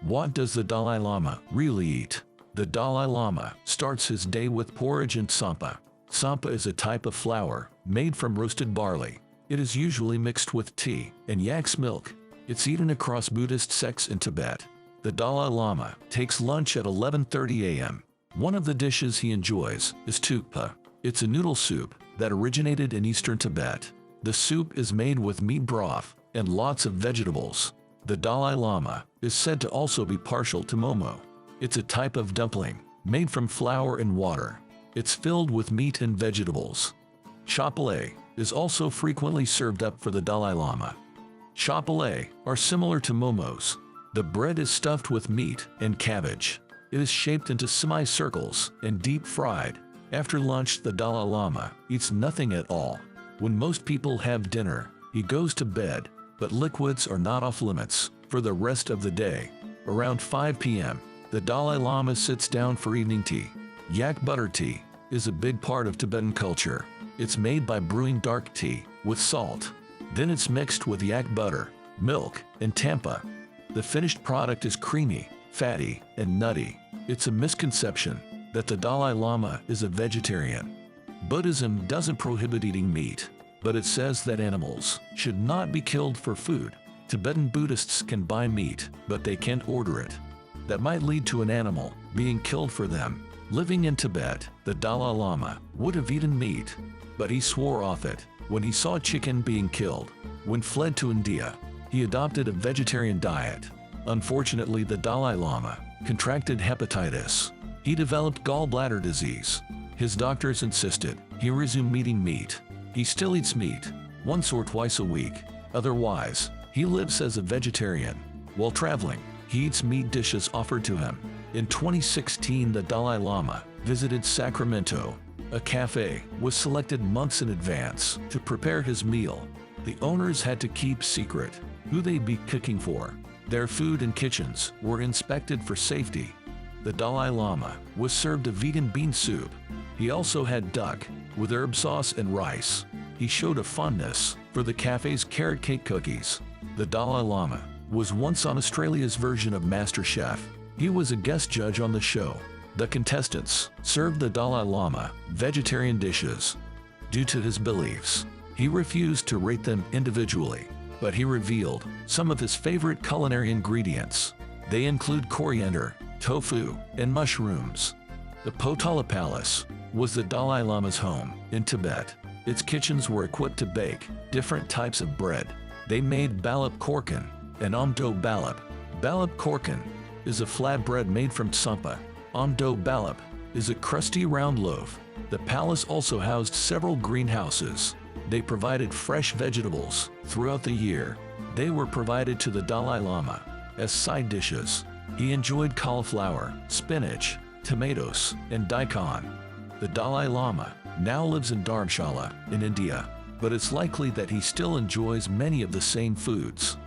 What does the Dalai Lama really eat? The Dalai Lama starts his day with porridge and tsampa. Tsampa is a type of flour made from roasted barley. It is usually mixed with tea and yak's milk. It's eaten across Buddhist sects in Tibet. The Dalai Lama takes lunch at 11:30 a.m. One of the dishes he enjoys is tukpa. It's a noodle soup that originated in eastern Tibet. The soup is made with meat broth and lots of vegetables. The Dalai Lama is said to also be partial to momo. It's a type of dumpling made from flour and water. It's filled with meat and vegetables. Chapelé is also frequently served up for the Dalai Lama. Chapelé are similar to momos. The bread is stuffed with meat and cabbage. It is shaped into semicircles and deep fried. After lunch, the Dalai Lama eats nothing at all. When most people have dinner, he goes to bed, but liquids are not off limits for the rest of the day. Around 5 p.m., the Dalai Lama sits down for evening tea. Yak butter tea is a big part of Tibetan culture. It's made by brewing dark tea with salt. Then it's mixed with yak butter, milk, and tampa. The finished product is creamy, fatty, and nutty. It's a misconception that the Dalai Lama is a vegetarian. Buddhism doesn't prohibit eating meat, but it says that animals should not be killed for food. Tibetan Buddhists can buy meat, but they can't order it. That might lead to an animal being killed for them. Living in Tibet, the Dalai Lama would have eaten meat, but he swore off it when he saw chicken being killed. When fled to India, he adopted a vegetarian diet. Unfortunately, the Dalai Lama contracted hepatitis. He developed gallbladder disease. His doctors insisted he resume eating meat. He still eats meat once or twice a week. Otherwise, he lives as a vegetarian. While traveling, he eats meat dishes offered to him. In 2016, the Dalai Lama visited Sacramento. A cafe was selected months in advance to prepare his meal. The owners had to keep secret who they'd be cooking for. Their food and kitchens were inspected for safety. The Dalai Lama was served a vegan bean soup. He also had duck with herb sauce and rice. He showed a fondness for the cafe's carrot cake cookies. The Dalai Lama was once on Australia's version of MasterChef. He was a guest judge on the show. The contestants served the Dalai Lama vegetarian dishes. Due to his beliefs, he refused to rate them individually, but he revealed some of his favorite culinary ingredients. They include coriander, tofu, and mushrooms. The Potala Palace was the Dalai Lama's home in Tibet. Its kitchens were equipped to bake different types of bread. They made balap korkan and amdo balap. Balap korkan is a flatbread made from tsampa. Amdo balap is a crusty round loaf. The palace also housed several greenhouses. They provided fresh vegetables throughout the year. They were provided to the Dalai Lama as side dishes. He enjoyed cauliflower, spinach, tomatoes, and daikon. The Dalai Lama now lives in Dharamshala in India, but it's likely that he still enjoys many of the same foods.